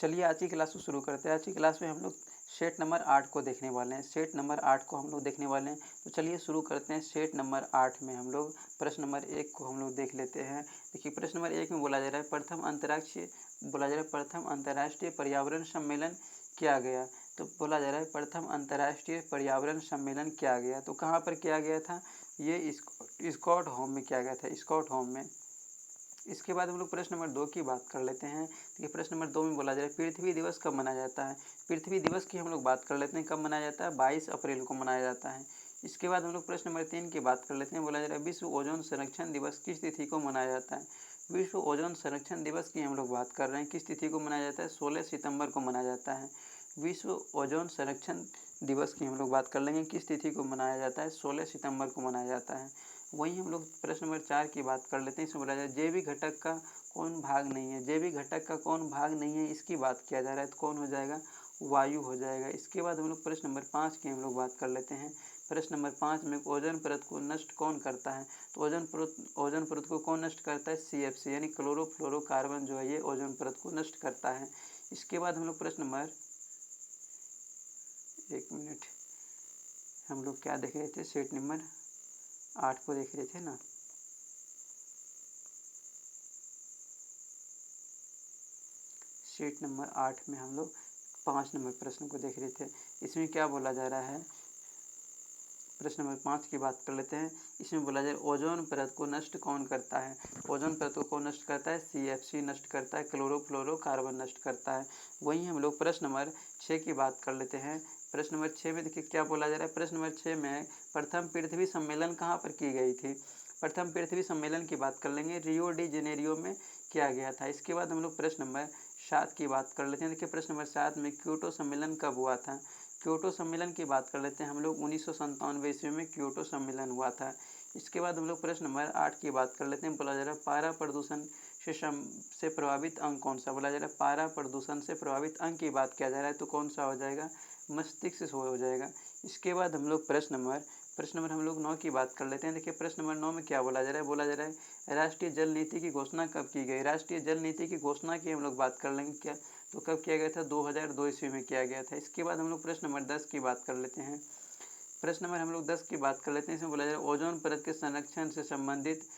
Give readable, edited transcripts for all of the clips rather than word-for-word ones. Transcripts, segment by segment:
चलिए आज की क्लास को शुरू करते हैं। आज की क्लास में हम लोग सेट नंबर 8 को देखने वाले हैं। सेट नंबर 8 को हम लोग देखने वाले हैं, तो चलिए शुरू करते हैं। सेट नंबर 8 में हम लोग प्रश्न नंबर 1 को हम लोग देख लेते हैं। देखिए प्रश्न नंबर 1 में बोला जा रहा है प्रथम अंतर्राष्ट्रीय पर्यावरण सम्मेलन किया गया। तो बोला जा रहा है प्रथम अंतर्राष्ट्रीय पर्यावरण सम्मेलन किया गया, तो कहाँ पर किया गया था? ये स्कॉटहोम में किया गया था, स्कॉटहोम में। इसके बाद हम लोग प्रश्न नंबर 2 की बात कर लेते हैं। देखिए प्रश्न नंबर 2 में बोला जा रहा है पृथ्वी दिवस कब मनाया जाता है? पृथ्वी दिवस की हम लोग बात कर लेते हैं, कब मनाया जाता है? 22 अप्रैल को मनाया जाता है। इसके बाद हम लोग प्रश्न नंबर 3 की बात कर लेते हैं। बोला जा रहा है विश्व ओजोन संरक्षण दिवस किस तिथि को मनाया जाता है? विश्व ओजोन संरक्षण दिवस की हम लोग बात कर रहे हैं, किस तिथि को मनाया जाता है? 16 सितंबर को मनाया जाता है। विश्व ओजोन संरक्षण दिवस की हम लोग बात कर लेंगे, किस तिथि को मनाया जाता है? 16 सितंबर को मनाया जाता है। वहीं हम लोग प्रश्न नंबर 4 की बात कर लेते हैं। इसमें बोला जाए जैविक घटक का कौन भाग नहीं है? जैविक घटक का कौन भाग नहीं है, इसकी बात किया जा रहा है, तो कौन हो जाएगा? वायु हो जाएगा। इसके बाद हम लोग प्रश्न नंबर 5 की हम लोग बात कर लेते हैं। प्रश्न नंबर 5 में ओजोन परत को नष्ट कौन करता है? तो ओजोन परत को कौन नष्ट करता है? CFC यानी क्लोरोफ्लोरोकार्बन जो है ये ओजोन परत को नष्ट करता है। इसके बाद हम लोग प्रश्न नंबर 1 मिनट हम लोग क्या देख रहे थे? सेट नंबर 8 को देख रहे थे ना। शीट नंबर 8 में हम लोग 5 नंबर प्रश्न को देख रहे थे। इसमें क्या बोला जा रहा है? प्रश्न नंबर 5 की बात कर लेते हैं। इसमें बोला जाए ओजोन परत को नष्ट कौन करता है? ओजोन परत को कौन नष्ट करता है? CFC नष्ट करता है, क्लोरोफ्लोरोकार्बन नष्ट करता है। वहीं हम लोग प्रश्न नंबर 6 की बात कर लेते हैं। प्रश्न नंबर 6 में देखिए क्या बोला जा रहा है। प्रश्न नंबर 6 में प्रथम पृथ्वी सम्मेलन कहाँ पर की गई थी? प्रथम पृथ्वी सम्मेलन की बात कर लेंगे, रियो डी जेनेरियो में किया गया था। इसके बाद हम लोग प्रश्न नंबर 7 की बात कर लेते हैं। देखिए प्रश्न नंबर 7 में क्योटो सम्मेलन कब हुआ था? क्योटो सम्मेलन की बात कर लेते हैं हम लोग 1997 ईस्वी में क्योटो सम्मेलन हुआ था। इसके बाद हम लोग प्रश्न नंबर 8 की बात कर लेते हैं। बोला जा रहा है पारा प्रदूषण से प्रभावित अंग कौन सा? बोला जा रहा है पारा प्रदूषण से प्रभावित अंग की बात किया जा रहा है, तो कौन सा हो जाएगा? मस्तिष्क हो जाएगा। इसके बाद हम लोग प्रश्न नंबर हम लोग 9 की बात कर लेते हैं। देखिए प्रश्न नंबर 9 में क्या बोला जा रहा है? बोला जा रहा है राष्ट्रीय जल नीति की घोषणा कब की गई? राष्ट्रीय जल नीति की घोषणा की हम लोग बात कर लेंगे क्या, तो कब किया गया था? 2002 ईस्वी में किया गया था। इसके बाद हम लोग प्रश्न नंबर 10 की बात कर लेते हैं। प्रश्न नंबर हम लोग 10 की बात कर लेते हैं। इसमें बोला जा रहा है ओजोन परत के संरक्षण से संबंधित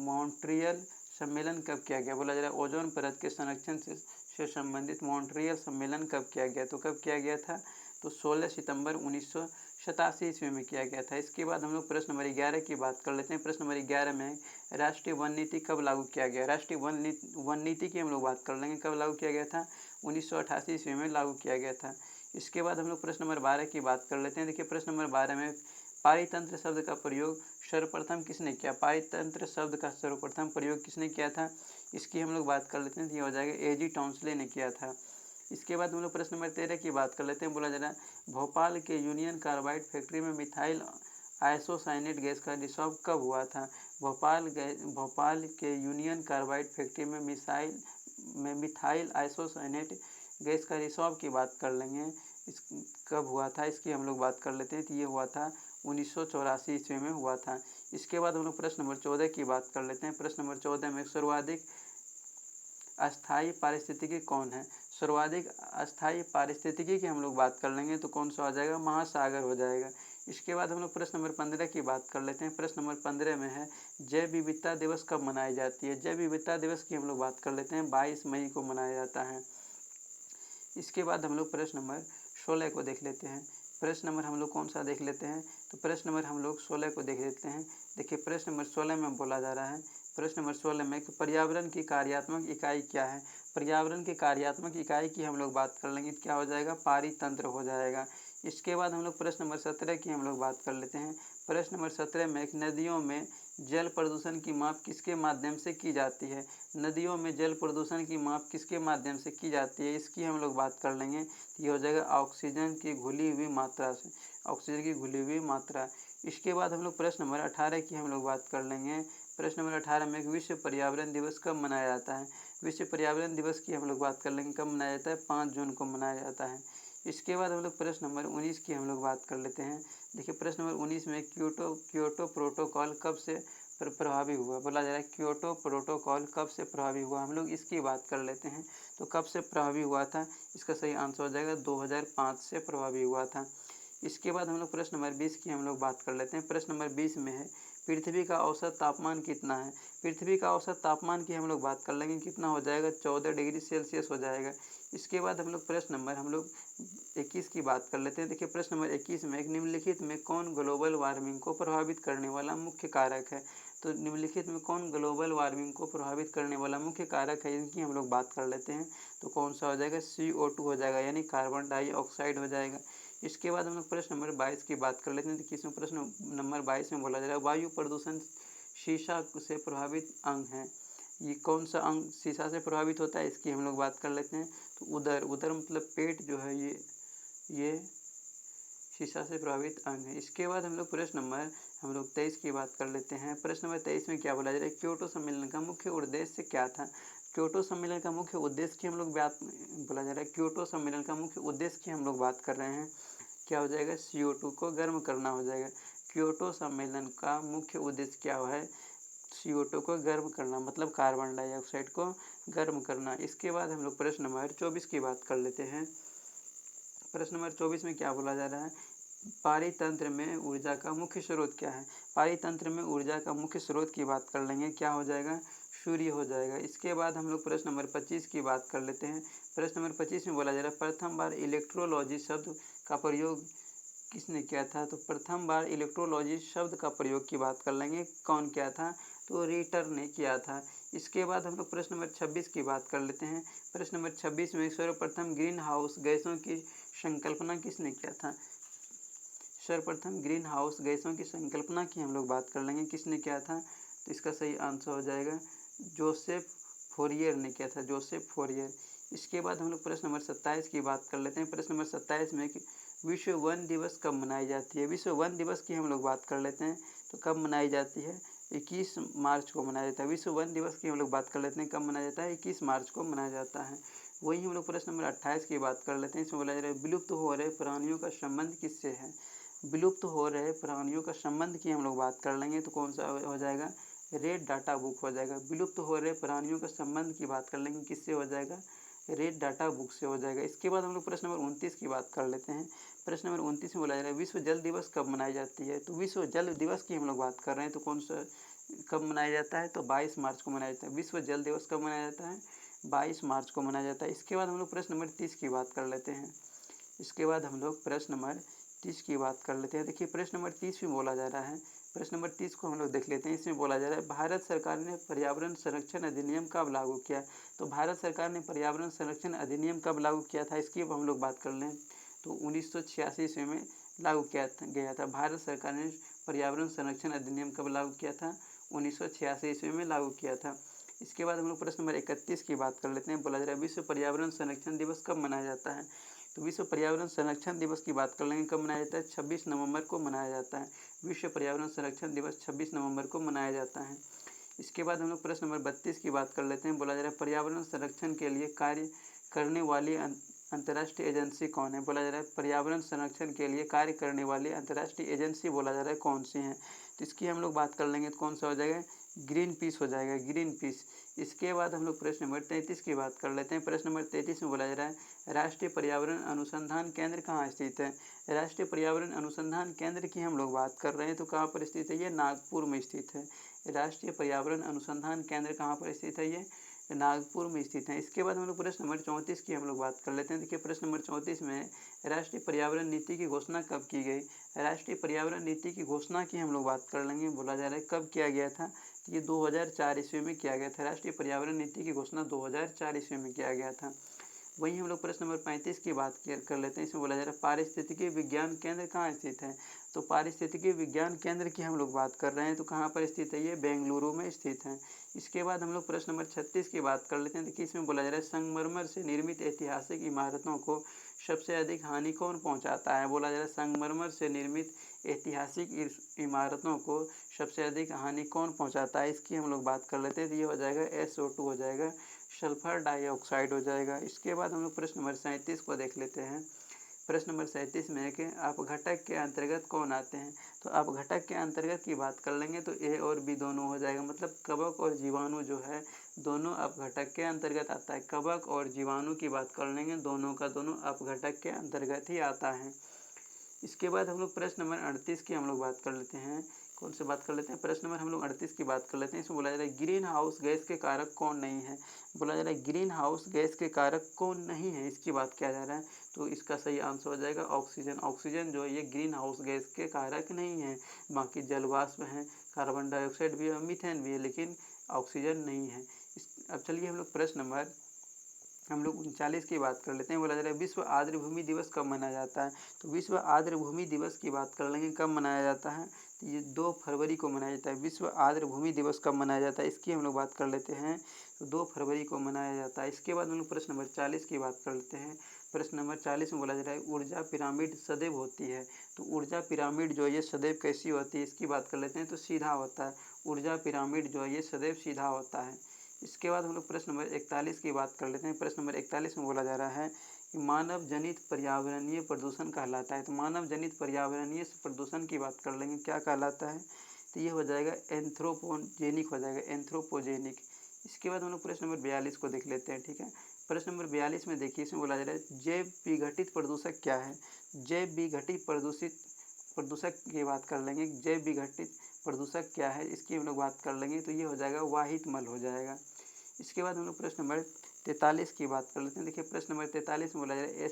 मॉन्ट्रियल सम्मेलन कब किया गया? बोला जा रहा है ओजोन परत के संरक्षण से संबंधित मॉन्ट्रियल सम्मेलन कब किया गया? तो कब किया गया था? तो 16 सितंबर 1987 ईस्वी में किया गया था। इसके बाद हम लोग प्रश्न नंबर 11 की बात कर लेते हैं। प्रश्न नंबर 11 में राष्ट्रीय वन नीति कब लागू किया गया? राष्ट्रीय वन नीति की हम लोग बात कर लेंगे, कब लागू किया गया था? 1988 ईस्वी में लागू किया गया था। इसके बाद हम लोग प्रश्न नंबर 12 की बात कर लेते हैं। देखिए प्रश्न नंबर 12 में पारितंत्र शब्द का प्रयोग सर्वप्रथम किसने किया? पारितंत्र शब्द का सर्वप्रथम प्रयोग किसने किया था? इसकी हम लोग बात कर लेते हैं, तो ये हो जाएगा A.G. टॉन्सले ने किया था। इसके बाद हम लोग प्रश्न नंबर 13 की बात कर लेते हैं। बोला जा रहा है भोपाल के यूनियन कार्बाइड फैक्ट्री में मिथाइल आइसोसाइनेट गैस का रिसाव कब हुआ था? भोपाल के यूनियन कार्बाइड फैक्ट्री में मिथाइल आइसोसाइनेट गैस का रिसाव की बात कर लेंगे। इस कब हुआ था, इसकी हम लोग बात कर लेते हैं। तो ये हुआ था 1984 ईस्वी में हुआ था। इसके बाद हम लोग प्रश्न नंबर 14 की बात कर लेते हैं। प्रश्न नंबर 14 में सर्वाधिक अस्थायी पारिस्थितिकी कौन है? सर्वाधिक अस्थायी पारिस्थितिकी की हम लोग बात कर लेंगे, तो कौन सा हो जाएगा? महासागर हो जाएगा। इसके बाद हम लोग प्रश्न नंबर 15 की बात कर लेते हैं। प्रश्न नंबर 15 में है जैव विविधता दिवस कब मनाई जाती है? जैव विविधता दिवस की हम लोग बात कर लेते हैं, 22 मई को मनाया जाता है। इसके बाद हम लोग प्रश्न नंबर 16 को देख लेते हैं। प्रश्न नंबर हम लोग कौन सा देख लेते हैं? तो प्रश्न नंबर हम लोग 16 को देख लेते हैं। देखिए प्रश्न नंबर 16 में बोला जा रहा है, प्रश्न नंबर 16 में कि पर्यावरण की कार्यात्मक इकाई क्या है? पर्यावरण की कार्यात्मक इकाई की हम लोग बात कर लेंगे, क्या हो जाएगा? पारितंत्र हो जाएगा। इसके बाद हम लोग प्रश्न नंबर 17 की हम लोग बात कर लेते हैं। प्रश्न नंबर 17 में नदियों में जल प्रदूषण की माप किसके माध्यम से की जाती है? नदियों में जल प्रदूषण की माप किसके माध्यम से की जाती है, इसकी हम लोग बात कर लेंगे। ये हो जाएगा ऑक्सीजन की घुली हुई मात्रा से, ऑक्सीजन की घुली हुई मात्रा। इसके बाद हम लोग प्रश्न नंबर 18 की हम लोग बात कर लेंगे। प्रश्न नंबर 18 में विश्व पर्यावरण दिवस कब मनाया जाता है? विश्व पर्यावरण दिवस की हम लोग बात कर लेंगे, कब मनाया जाता है? 5 जून को मनाया जाता है। इसके बाद हम लोग प्रश्न नंबर 19 की हम लोग बात कर लेते हैं। देखिए प्रश्न नंबर 19 में क्योटो प्रोटोकॉल कब से प्रभावी हुआ। बोला जा रहा है क्योटो प्रोटोकॉल कब से प्रभावी हुआ, हम लोग इसकी बात कर लेते हैं। तो कब से प्रभावी हुआ था, इसका सही आंसर हो जाएगा 2005 से प्रभावी हुआ था। इसके बाद हम लोग प्रश्न नंबर 20 की हम लोग बात कर लेते हैं। प्रश्न नंबर 20 में है पृथ्वी का औसत तापमान कितना है। पृथ्वी का औसत तापमान की हम लोग बात कर लेंगे, कितना हो जाएगा 14 डिग्री सेल्सियस हो जाएगा। इसके बाद हम लोग प्रश्न नंबर 21 की बात कर लेते हैं। देखिए प्रश्न नंबर 21 में एक निम्नलिखित में कौन ग्लोबल वार्मिंग को प्रभावित करने वाला मुख्य कारक है। तो निम्नलिखित में कौन ग्लोबल वार्मिंग को प्रभावित करने वाला मुख्य कारक है, इनकी हम लोग बात कर लेते हैं। तो कौन सा हो जाएगा CO2 हो जाएगा, यानी कार्बन डाइऑक्साइड हो जाएगा। इसके बाद हम लोग प्रश्न नंबर 22 की बात कर लेते हैं। तो किसमें प्रश्न नंबर 22 में बोला जा रहा है वायु प्रदूषण शीशा से प्रभावित अंग है। ये कौन सा अंग शीशा से प्रभावित होता है, इसकी हम लोग बात कर लेते हैं। तो उदर मतलब पेट जो है ये शीशा से प्रभावित अंग है। इसके बाद हम लोग प्रश्न नंबर 23 की बात कर लेते हैं। प्रश्न नंबर 23 में क्या बोला जा रहा है क्योटो सम्मेलन का मुख्य उद्देश्य क्या था। क्योटो सम्मेलन का मुख्य उद्देश्य की हम लोग बात बोला जा रहा है क्योटो सम्मेलन का मुख्य उद्देश्य की हम लोग बात कर रहे हैं। क्या हो जाएगा CO2 को गर्म करना हो जाएगा। क्योटो सम्मेलन का मुख्य उद्देश्य क्या है, CO2 को गर्म करना, मतलब कार्बन डाइऑक्साइड को गर्म करना। इसके बाद हम लोग प्रश्न नंबर 24 की बात कर लेते हैं। प्रश्न नंबर 24 में क्या बोला जा रहा है पारितंत्र में ऊर्जा का मुख्य स्रोत क्या है। पारितंत्र में ऊर्जा का मुख्य स्रोत की बात कर लेंगे, क्या हो जाएगा सूर्य हो जाएगा। इसके बाद हम लोग प्रश्न नंबर 25 की बात कर लेते हैं। प्रश्न नंबर 25 में बोला जा रहा है प्रथम बार इलेक्ट्रोलॉजी शब्द का प्रयोग किसने किया था। तो प्रथम बार इलेक्ट्रोलॉजी शब्द का प्रयोग की बात कर लेंगे, कौन किया था, तो रीटर ने किया था। इसके बाद हम लोग प्रश्न नंबर 26 की बात कर लेते हैं। प्रश्न नंबर 26 में सर्वप्रथम ग्रीन हाउस गैसों की संकल्पना किसने किया था। सर्वप्रथम ग्रीन हाउस गैसों की संकल्पना की हम लोग बात कर लेंगे, किसने किया था, तो इसका सही आंसर हो जाएगा जोसेफ फोरियर ने किया था, जोसेफ फोरियर। इसके बाद हम लोग प्रश्न नंबर 27 की बात कर लेते हैं। प्रश्न नंबर 27 में विश्व वन दिवस कब मनाई जाती है। विश्व वन दिवस की हम लोग बात कर लेते हैं। तो कब मनाई जाती है, 21 मार्च को मनाया जाता है। विश्व वन दिवस की हम लोग बात कर लेते हैं, कब मनाया जाता है, 21 मार्च को मनाया जाता है। वही हम लोग प्रश्न नंबर 28 की बात कर लेते हैं। इसमें बोला जा रहा है विलुप्त हो रहे प्राणियों का संबंध किससे है। विलुप्त हो रहे प्राणियों का संबंध की हम लोग बात कर लेंगे, तो कौन सा हो जाएगा रेड डाटा बुक हो जाएगा। विलुप्त हो रहे प्राणियों का संबंध की बात कर लेंगे, किससे हो जाएगा रेड डाटा बुक से हो जाएगा। इसके बाद हम लोग प्रश्न नंबर 29 की बात कर लेते हैं। प्रश्न नंबर 29 में बोला जा रहा है विश्व जल दिवस कब मनाई जाती है। तो विश्व जल दिवस की हम लोग बात कर रहे हैं, तो कौन सा कब मनाया जाता है, तो 22 मार्च को मनाया जाता है। विश्व जल दिवस कब मनाया जाता है, 22 मार्च को मनाया जाता है। इसके बाद हम लोग प्रश्न नंबर 30 की बात कर लेते हैं। इसके बाद हम लोग प्रश्न नंबर 30 की बात कर लेते हैं। देखिए प्रश्न नंबर 30 में बोला जा रहा है, प्रश्न नंबर 30 को हम लोग देख लेते हैं। इसमें बोला जा रहा है भारत सरकार ने पर्यावरण संरक्षण अधिनियम कब लागू किया। तो भारत सरकार ने पर्यावरण संरक्षण अधिनियम कब लागू किया था, इसकी हम लोग बात कर लें, तो 1986 ईस्वी में लागू किया गया था। भारत सरकार ने पर्यावरण संरक्षण अधिनियम कब लागू किया था, 1986 ईस्वी में लागू किया था। इसके बाद हम लोग प्रश्न नंबर 31 की बात कर लेते हैं। बोला जा रहा है विश्व पर्यावरण संरक्षण दिवस कब मनाया जाता है। तो विश्व पर्यावरण संरक्षण दिवस की बात कर लेंगे, कब मनाया जाता है, 26 नवंबर को मनाया जाता है। विश्व पर्यावरण संरक्षण दिवस 26 नवंबर को मनाया जाता है। इसके बाद हम लोग प्रश्न नंबर 32 की बात कर लेते हैं। बोला जा रहा है पर्यावरण संरक्षण के लिए कार्य करने वाली अंतर्राष्ट्रीय एजेंसी कौन है। बोला जा रहा है पर्यावरण संरक्षण के लिए कार्य करने वाली अंतर्राष्ट्रीय एजेंसी बोला जा रहा है कौन सी है, तो इसकी हम लोग बात कर लेंगे, तो कौन सा हो जाएगा ग्रीन पीस हो जाएगा, ग्रीन पीस। इसके बाद हम लोग प्रश्न नंबर 33 की बात कर लेते हैं। प्रश्न नंबर 33 में बोला जा रहा है राष्ट्रीय पर्यावरण अनुसंधान केंद्र कहाँ स्थित है। राष्ट्रीय पर्यावरण अनुसंधान केंद्र की हम लोग बात कर रहे हैं, तो कहाँ पर स्थित है, ये नागपुर में स्थित है। राष्ट्रीय पर्यावरण अनुसंधान केंद्र कहाँ पर स्थित है, ये नागपुर में स्थित है। इसके बाद हम लोग प्रश्न नंबर 34 की हम लोग बात कर लेते हैं। देखिए प्रश्न नंबर 34 में राष्ट्रीय पर्यावरण नीति की घोषणा कब की गई। राष्ट्रीय पर्यावरण नीति की घोषणा की हम लोग बात कर लेंगे। बोला जा रहा है कब किया गया था, तो ये 2004 ईस्वी में किया गया था। राष्ट्रीय पर्यावरण नीति की घोषणा 2004 ईस्वी में किया गया था। वहीं हम लोग प्रश्न नंबर 35 की बात कर लेते हैं। इसमें बोला जा रहा है पारिस्थितिकी विज्ञान केंद्र कहाँ स्थित है। तो पारिस्थितिकी विज्ञान केंद्र की हम लोग बात कर रहे हैं, तो कहाँ पर स्थित है, ये बेंगलुरु में स्थित है। इसके बाद हम लोग प्रश्न नंबर 36 की बात कर लेते हैं। देखिए इसमें बोला जा रहा है संगमरमर से निर्मित ऐतिहासिक इमारतों को सबसे अधिक हानि कौन पहुँचाता है। बोला जा रहा है संगमरमर से निर्मित ऐतिहासिक इमारतों को सबसे अधिक हानि कौन पहुँचाता है, इसकी हम लोग बात कर लेते हैं। तो ये हो जाएगा SO2 हो जाएगा, सल्फर डाइऑक्साइड हो जाएगा। इसके बाद हम लोग प्रश्न नंबर 37 को देख लेते हैं। प्रश्न नंबर 37 में है कि अपघटक के अंतर्गत कौन आते हैं। तो अपघटक के अंतर्गत की बात कर लेंगे तो ए और बी दोनों हो जाएगा, मतलब कवक और जीवाणु जो है दोनों अपघटक के अंतर्गत आता है। कवक और जीवाणु की बात कर लेंगे, दोनों का दोनों अपघटक के अंतर्गत ही आता है। इसके बाद हम लोग प्रश्न नंबर 38 की हम लोग बात कर लेते हैं। कौन से बात कर लेते हैं, प्रश्न नंबर हम लोग 38 की बात कर लेते हैं। इसमें बोला जा रहा है ग्रीन हाउस गैस के कारक कौन नहीं है। बोला जा रहा है ग्रीन हाउस गैस के कारक कौन नहीं है, इसकी बात किया जा रहा है। तो इसका सही आंसर हो जाएगा ऑक्सीजन। ऑक्सीजन जो है ये ग्रीन हाउस गैस के कारक नहीं है। बाकी जलवाष्प हैं, कार्बन डाइऑक्साइड भी है, मीथेन भी है, लेकिन ऑक्सीजन नहीं है। अब चलिए हम लोग प्रश्न नंबर 39 की बात कर लेते हैं। बोला जा रहा है विश्व आर्द्र भूमि दिवस कब मनाया जाता है। तो विश्व आर्द्र भूमि दिवस की बात कर लेंगे, कब मनाया जाता है। तो ये 2 फरवरी को मनाया जाता है। विश्व आर्द्र भूमि दिवस कब मनाया जाता है, इसकी हम लोग बात कर लेते हैं। तो 2 फरवरी को मनाया जाता है। इसके बाद हम लोग प्रश्न नंबर 40 की बात कर लेते हैं। प्रश्न नंबर 40 में बोला जा रहा है ऊर्जा पिरामिड सदैव होती है। तो ऊर्जा पिरामिड जो है ये सदैव कैसी होती है, इसकी बात कर लेते हैं। तो सीधा होता है। ऊर्जा पिरामिड जो है ये सदैव सीधा होता है। इसके बाद हम लोग प्रश्न नंबर 41 की बात कर लेते हैं। प्रश्न नंबर 41 में बोला जा रहा है कि मानव जनित पर्यावरणीय प्रदूषण कहलाता है। तो मानव जनित पर्यावरणीय प्रदूषण की बात कर लेंगे, क्या कहलाता है। तो ये हो जाएगा एंथ्रोपोजेनिक हो जाएगा, एंथ्रोपोजेनिक। इसके बाद हम लोग प्रश्न नंबर 42 को देख लेते हैं, ठीक है। प्रश्न नंबर 42 में देखिए, इसमें बोला जा रहा है जैव विघटित प्रदूषक क्या है। जैव विघटित प्रदूषक की बात कर लेंगे। जैव विघटित प्रदूषक क्या है, इसकी हम लोग बात कर लेंगे। तो ये हो जाएगा वाहित मल हो जाएगा। इसके बाद हम लोग प्रश्न नंबर 43 की बात कर लेते हैं। देखिए प्रश्न नंबर 43 में बोला जा रहा है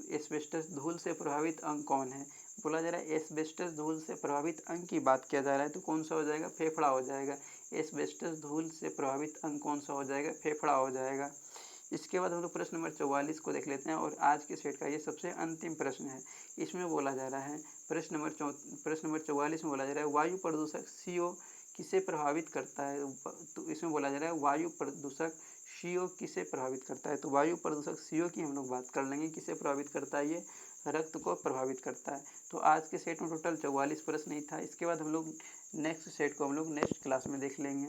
एस्बेस्टस धूल से प्रभावित अंग कौन है। बोला जा रहा है एस्बेस्टस धूल से प्रभावित अंग की बात किया जा रहा है, तो कौन सा हो जाएगा, फेफड़ा हो जाएगा। एस्बेस्टस धूल से प्रभावित अंग कौन सा हो जाएगा, फेफड़ा हो जाएगा। इसके बाद हम लोग प्रश्न नंबर 44 को देख लेते हैं और आज के सेट का ये सबसे अंतिम प्रश्न है। इसमें बोला जा रहा है प्रश्न नंबर 44 में बोला जा रहा है वायु प्रदूषक CO किसे प्रभावित करता है। तो इसमें बोला जा रहा है वायु प्रदूषक CO किसे प्रभावित करता है। तो वायु प्रदूषक CO की हम लोग बात कर लेंगे, किसे प्रभावित करता है, ये रक्त को प्रभावित करता है। तो आज के सेट में टोटल 44 प्रश्न ही था। इसके बाद हम लोग नेक्स्ट सेट को हम लोग नेक्स्ट क्लास में देख लेंगे।